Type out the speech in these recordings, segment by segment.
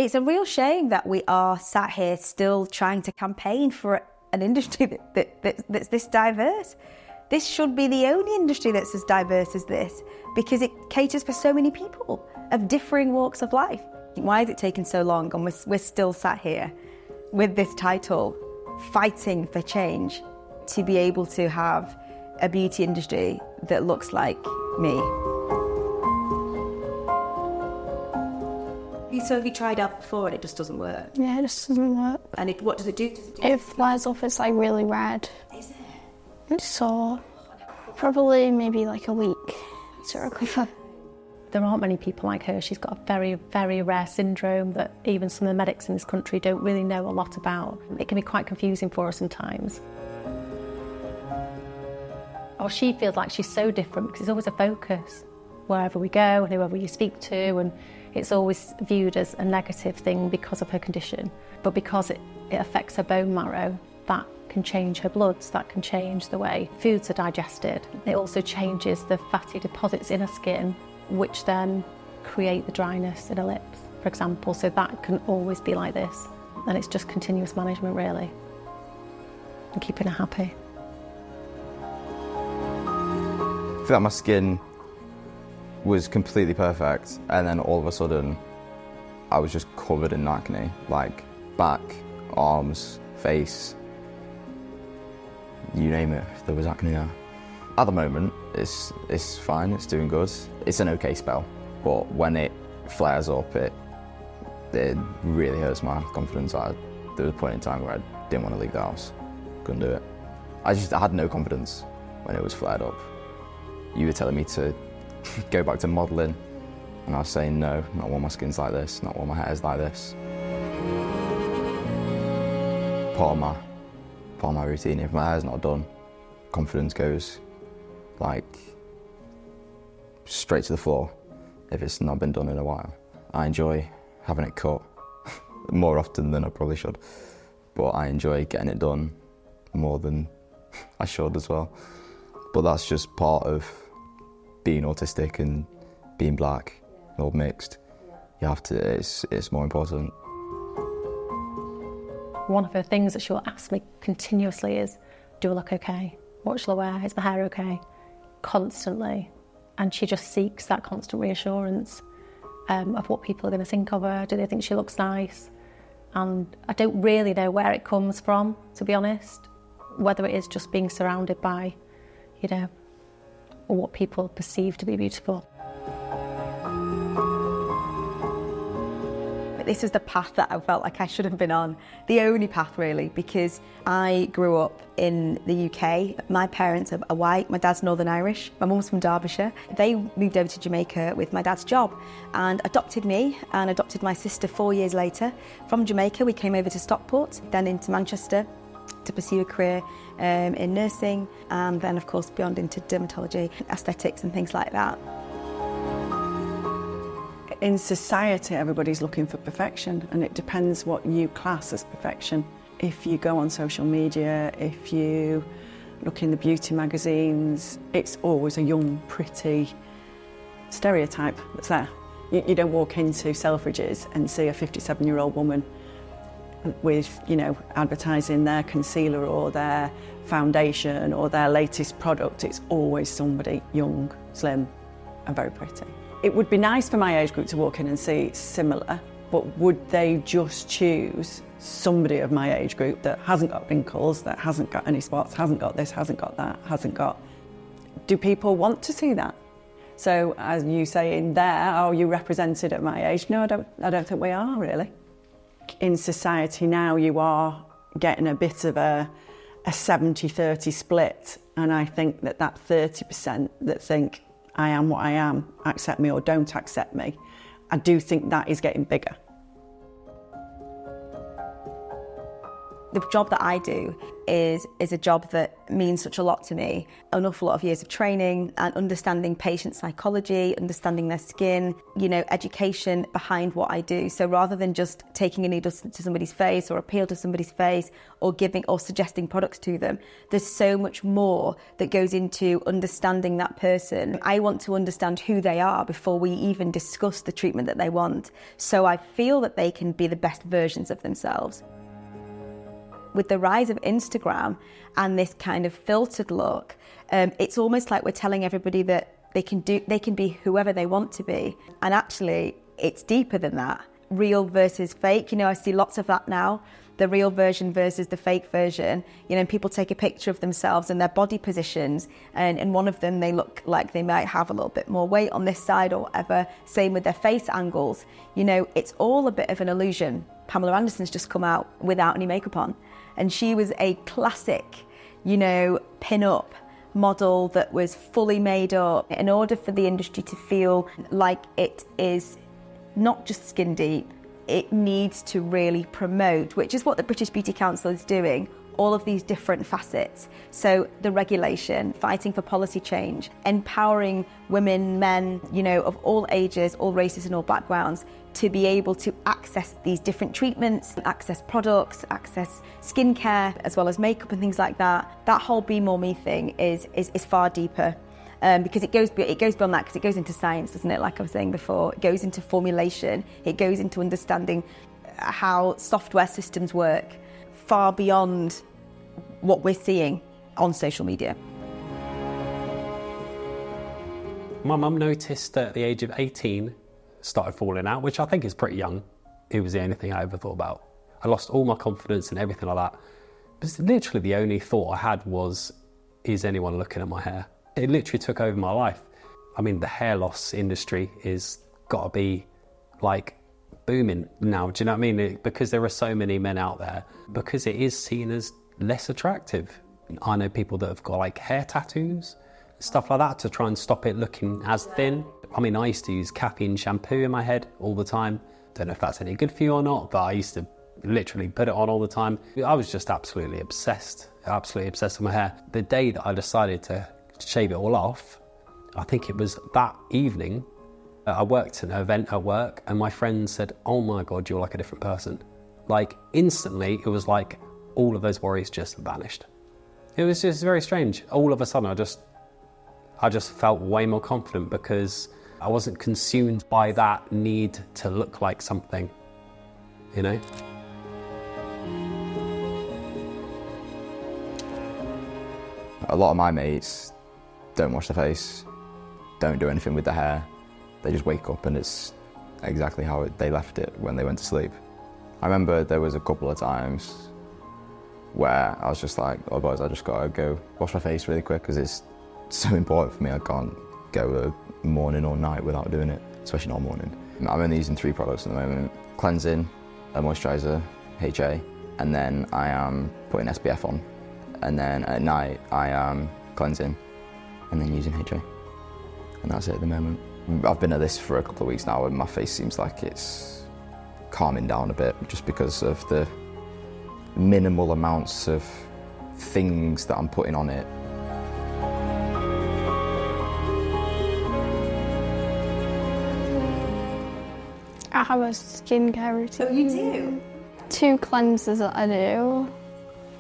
it's a real shame that we are sat here still trying to campaign for an industry that's this diverse. This should be the only industry that's as diverse as this, because it caters for so many people of differing walks of life. Why has it taken so long and we're still sat here with this title, fighting for change, to be able to have a beauty industry that looks like me? So have you tried out before and it just doesn't work? Yeah, it just doesn't work. And what does it do? It flares up, it's like really red. Is it? It's sore. Probably maybe like a week to recover. There aren't many people like her. She's got a very, very rare syndrome that even some of the medics in this country don't really know a lot about. It can be quite confusing for her sometimes. Or she feels like she's so different because there's always a focus wherever we go and whoever you speak to, and it's always viewed as a negative thing because of her condition. But because it affects her bone marrow, that can change her bloods, that can change the way foods are digested. It also changes the fatty deposits in her skin, which then create the dryness in her lips, for example. So that can always be like this. And it's just continuous management, really, and keeping her happy. I feel like my skin was completely perfect, and then all of a sudden I was just covered in acne, like back, arms, face, you name it, there was acne there. At the moment it's fine, it's doing good. It's an okay spell, but when it flares up it really hurts my confidence. There was a point in time where I didn't want to leave the house, couldn't do it. I had no confidence when it was flared up. You were telling me to go back to modelling, and I was saying no, not while my skin's like this, not while my hair's like this. Part of my routine, if my hair's not done, confidence goes like straight to the floor if it's not been done in a while. I enjoy having it cut more often than I probably should, but I enjoy getting it done more than I should as well. But that's just part of being autistic and being black, all mixed. You have to, it's more important. One of the things that she'll ask me continuously is, do I look okay? What shall I wear? Is my hair okay? Constantly. And she just seeks that constant reassurance of what people are going to think of her. Do they think she looks nice? And I don't really know where it comes from, to be honest. Whether it is just being surrounded by, you know, or what people perceive to be beautiful. But this is the path that I felt like I should have been on. The only path, really, because I grew up in the UK. My parents are white, my dad's Northern Irish, my mum's from Derbyshire. They moved over to Jamaica with my dad's job and adopted me and adopted my sister 4 years later. From Jamaica, we came over to Stockport, then into Manchester to pursue a career in nursing, and then of course beyond into dermatology, aesthetics and things like that. In society, everybody's looking for perfection, and it depends what you class as perfection. If you go on social media, if you look in the beauty magazines, it's always a young, pretty stereotype that's there. You don't walk into Selfridges and see a 57-year-old woman with, you know, advertising their concealer or their foundation or their latest product. It's always somebody young, slim and very pretty. It would be nice for my age group to walk in and see similar, but would they just choose somebody of my age group that hasn't got wrinkles, that hasn't got any spots, hasn't got this, hasn't got that, hasn't got... Do people want to see that? So as you say in there, are you represented at my age? No, I don't think we are, really. In society now, you are getting a bit of a 70-30 split, and I think that 30% that think I am what I am, accept me or don't accept me, I do think that is getting bigger. The job that I do is a job that means such a lot to me. An awful lot of years of training and understanding patient psychology, understanding their skin, education behind what I do. So rather than just taking a needle to somebody's face or a peel to somebody's face or giving or suggesting products to them, there's so much more that goes into understanding that person. I want to understand who they are before we even discuss the treatment that they want. So I feel that they can be the best versions of themselves. With the rise of Instagram and this kind of filtered look, it's almost like we're telling everybody that they can be whoever they want to be. And actually, it's deeper than that. Real versus fake. I see lots of that now. The real version versus the fake version. And people take a picture of themselves and their body positions, and in one of them they look like they might have a little bit more weight on this side or whatever. Same with their face angles. It's all a bit of an illusion. Pamela Anderson's just come out without any makeup on. And she was a classic, pin-up model that was fully made up. In order for the industry to feel like it is not just skin deep, it needs to really promote, which is what the British Beauty Council is doing, all of these different facets. So the regulation, fighting for policy change, empowering women, men, of all ages, all races and all backgrounds to be able to access these different treatments, access products, access skincare, as well as makeup and things like that. That whole Be More Me thing is far deeper. Because it goes beyond that, because it goes into science, doesn't it? Like I was saying before, it goes into formulation, it goes into understanding how software systems work, far beyond what we're seeing on social media. My mum noticed at the age of 18, started falling out, which I think is pretty young. It was the only thing I ever thought about. I lost all my confidence and everything like that. But literally the only thought I had was, is anyone looking at my hair? It literally took over my life. I mean, the hair loss industry is got to be like booming now, do you know what I mean? Because there are so many men out there, because it is seen as less attractive. I know people that have got like hair tattoos, stuff like that, to try and stop it looking as thin. I mean, I used to use caffeine shampoo in my head all the time. Don't know if that's any good for you or not, but I used to literally put it on all the time. I was just absolutely obsessed with my hair. The day that I decided to shave it all off, I think it was that evening, I worked at an event at work and my friend said, "Oh my God, you're like a different person." Like instantly, it was like all of those worries just vanished. It was just very strange. All of a sudden, I just felt way more confident because I wasn't consumed by that need to look like something, A lot of my mates don't wash their face, don't do anything with their hair. They just wake up and it's exactly how they left it when they went to sleep. I remember there was a couple of times where I was just like, "Oh boys, I just gotta go wash my face really quick because it's so important for me. I can't go a morning or night without doing it, especially not morning." I'm only using 3 products at the moment: cleansing, a moisturiser, HA, and then I am putting SPF on. And then at night I am cleansing and then using HA. And that's it at the moment. I've been at this for a couple of weeks now and my face seems like it's calming down a bit just because of the minimal amounts of things that I'm putting on it. I have a skincare routine. Oh, you do? 2 cleansers that I do,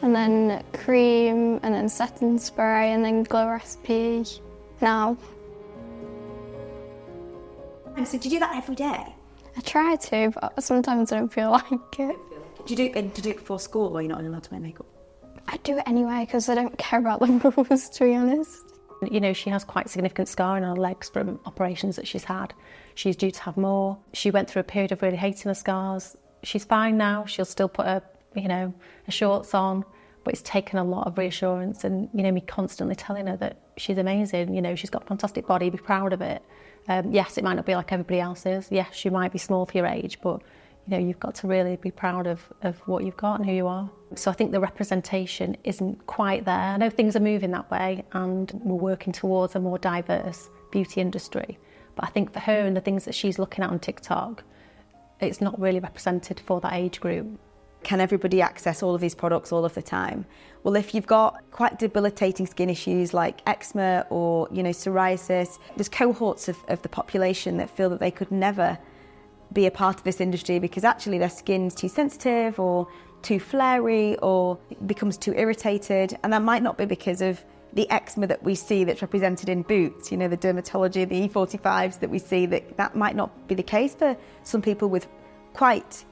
and then cream, and then setting spray, and then glow recipe now. So do you do that every day? I try to, but sometimes I don't feel like it. Do you do it before school, or you're not allowed to wear makeup? I do it anyway because I don't care about the rules, to be honest. She has quite significant scar in her legs from operations that she's had. She's due to have more. She went through a period of really hating her scars. She's fine now. She'll still put her shorts on, but it's taken a lot of reassurance and, me constantly telling her that she's amazing. She's got a fantastic body, be proud of it. Yes, it might not be like everybody else's. Yes, you might be small for your age, but you've got to really be proud of what you've got and who you are. So I think the representation isn't quite there. I know things are moving that way and we're working towards a more diverse beauty industry. But I think for her and the things that she's looking at on TikTok, it's not really represented for that age group. can everybody access all of these products all of the time? Well, if you've got quite debilitating skin issues like eczema or, psoriasis, there's cohorts of the population that feel that they could never be a part of this industry because actually their skin's too sensitive or too flary or becomes too irritated. And that might not be because of the eczema that we see that's represented in boots, the dermatology, the E45s that we see, that might not be the case for some people with quite,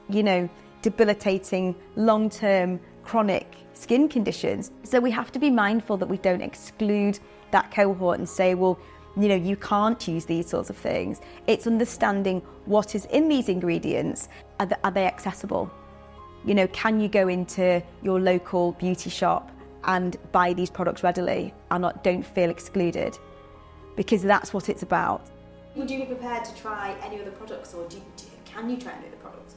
debilitating, long-term, chronic skin conditions. So we have to be mindful that we don't exclude that cohort and say, well, you can't use these sorts of things. It's understanding what is in these ingredients. Are they accessible? Can you go into your local beauty shop and buy these products readily and don't feel excluded? Because that's what it's about. Would you be prepared to try any other products, or can you try any other products?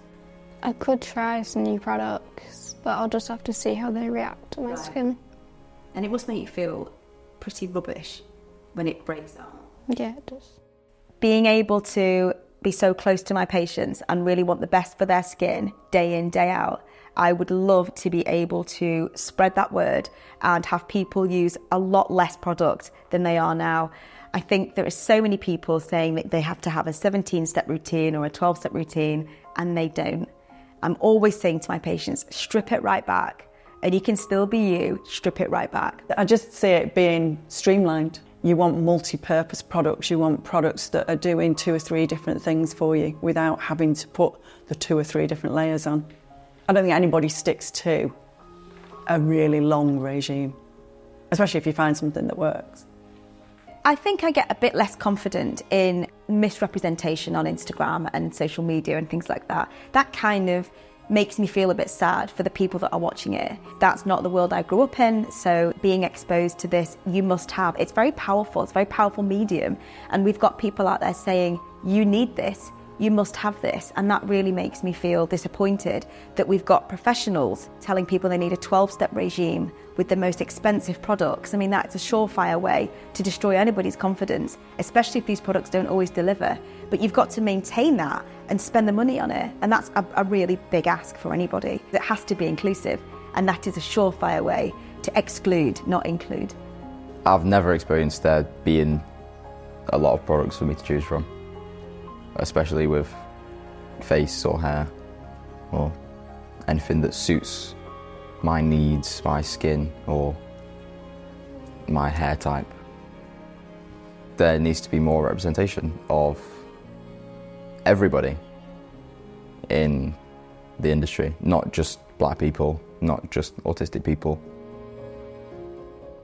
I could try some new products, but I'll just have to see how they react to my skin. And it must make you feel pretty rubbish when it breaks out. Yeah, it does. Being able to be so close to my patients and really want the best for their skin day in, day out, I would love to be able to spread that word and have people use a lot less product than they are now. I think there are so many people saying that they have to have a 17-step routine or a 12-step routine, and they don't. I'm always saying to my patients, strip it right back, and you can still be you, strip it right back. I just see it being streamlined. You want multi-purpose products. You want products that are doing 2 or 3 different things for you without having to put the 2 or 3 different layers on. I don't think anybody sticks to a really long regime, especially if you find something that works. I think I get a bit less confident in misrepresentation on Instagram and social media and things like that. That kind of makes me feel a bit sad for the people that are watching it. That's not the world I grew up in, so being exposed to this, you must have. It's very powerful, it's a very powerful medium, and we've got people out there saying, you need this, you must have this, and that really makes me feel disappointed that we've got professionals telling people they need a 12-step regime with the most expensive products. I mean, that's a surefire way to destroy anybody's confidence, especially if these products don't always deliver. But you've got to maintain that and spend the money on it, and that's a really big ask for anybody. It has to be inclusive, and that is a surefire way to exclude, not include. I've never experienced there being a lot of products for me to choose from, especially with face or hair or anything that suits my needs, my skin or my hair type. There needs to be more representation of everybody in the industry, not just black people, not just autistic people.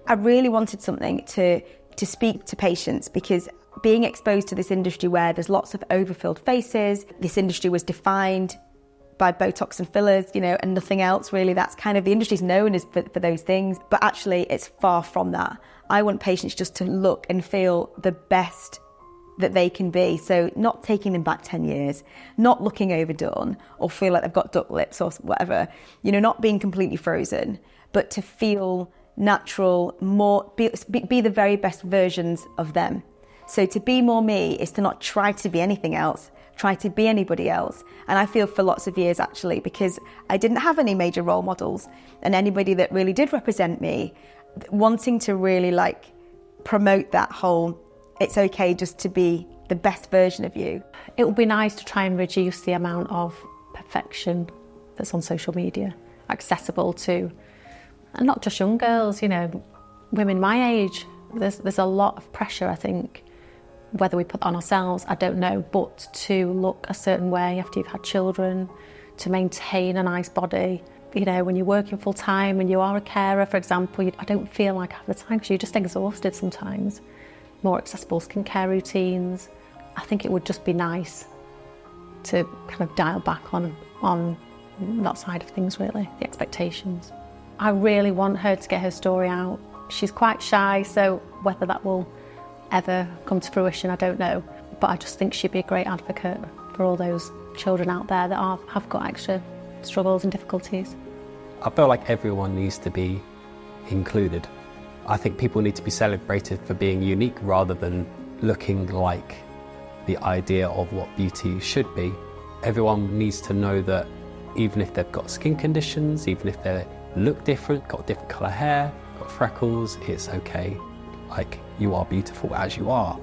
I really wanted something to speak to patients, because being exposed to this industry where there's lots of overfilled faces, this industry was defined by Botox and fillers, and nothing else really. That's kind of, the industry's known as for those things, but actually it's far from that. I want patients just to look and feel the best that they can be. So not taking them back 10 years, not looking overdone or feel like they've got duck lips or whatever, not being completely frozen, but to feel natural, more be the very best versions of them. So to be more me is to not try to be anything else, try to be anybody else. And I feel for lots of years actually, because I didn't have any major role models, and anybody that really did represent me, wanting to really promote that whole, it's okay just to be the best version of you. It would be nice to try and reduce the amount of perfection that's on social media, accessible to, and not just young girls, women my age. There's a lot of pressure, I think, whether we put on ourselves, I don't know, but to look a certain way after you've had children, to maintain a nice body. When you're working full time and you are a carer, for example, I don't feel like I have the time because you're just exhausted sometimes. More accessible skincare routines. I think it would just be nice to kind of dial back on that side of things, really, the expectations. I really want her to get her story out. She's quite shy, so whether that will ever come to fruition, I don't know. But I just think she'd be a great advocate for all those children out there that have got extra struggles and difficulties. I feel like everyone needs to be included. I think people need to be celebrated for being unique rather than looking like the idea of what beauty should be. Everyone needs to know that even if they've got skin conditions, even if they look different, got different colour hair, got freckles, it's okay. Like, you are beautiful as you are.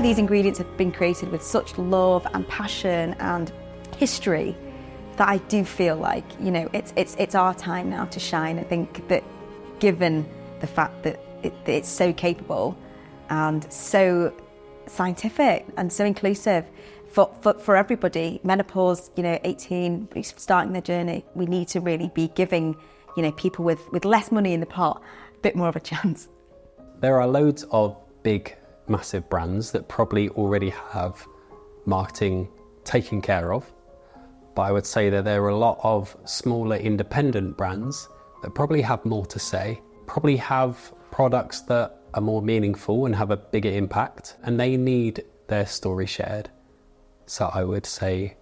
These ingredients have been created with such love and passion and history that I do feel like, you know, it's our time now to shine. I think that given the fact that it's so capable and so scientific and so inclusive for everybody, menopause, you know, 18, starting their journey, we need to really be giving, you know, people with less money in the pot a bit more of a chance. There are loads of big, massive brands that probably already have marketing taken care of, but I would say that there are a lot of smaller independent brands that probably have more to say, probably have products that are more meaningful and have a bigger impact, and they need their story shared. So I would say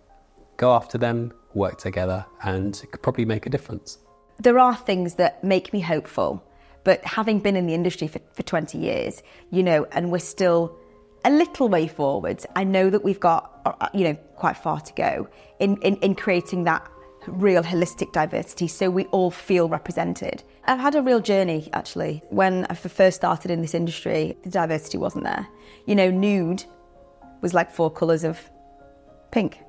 go after them, work together, and it could probably make a difference. There are things that make me hopeful, but having been in the industry for 20 years, you know, and we're still a little way forwards, I know that we've got, you know, quite far to go in creating that real holistic diversity so we all feel represented. I've had a real journey, actually. When I first started in this industry, the diversity wasn't there. You know, nude was like 4 colours of pink.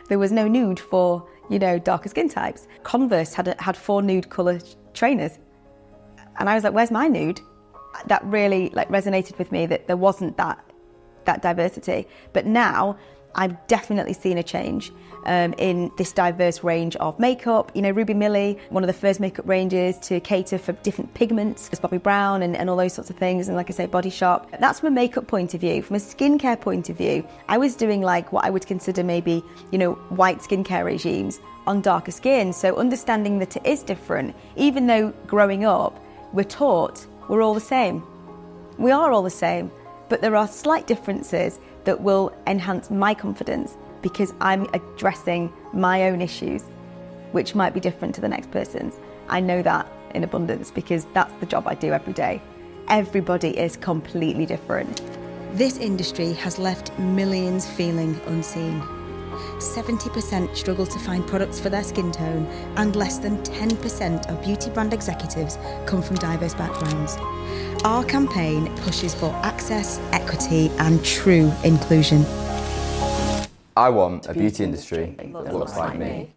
There was no nude for, you know, darker skin types. Converse had 4 nude colour trainers. And I was like, where's my nude? That really like resonated with me, that there wasn't that diversity. But now I've definitely seen a change in this diverse range of makeup. You know, Ruby Millie, one of the first makeup ranges to cater for different pigments, as Bobbi Brown and all those sorts of things. And like I say, Body Shop. That's from a makeup point of view. From a skincare point of view, I was doing like what I would consider maybe, you know, white skincare regimes on darker skin. So understanding that it is different, even though growing up, we're taught we're all the same. We are all the same, but there are slight differences that will enhance my confidence because I'm addressing my own issues, which might be different to the next person's. I know that in abundance because that's the job I do every day. Everybody is completely different. This industry has left millions feeling unseen. 70% struggle to find products for their skin tone, and less than 10% of beauty brand executives come from diverse backgrounds. Our campaign pushes for access, equity, and true inclusion. I want a beauty industry that looks like me.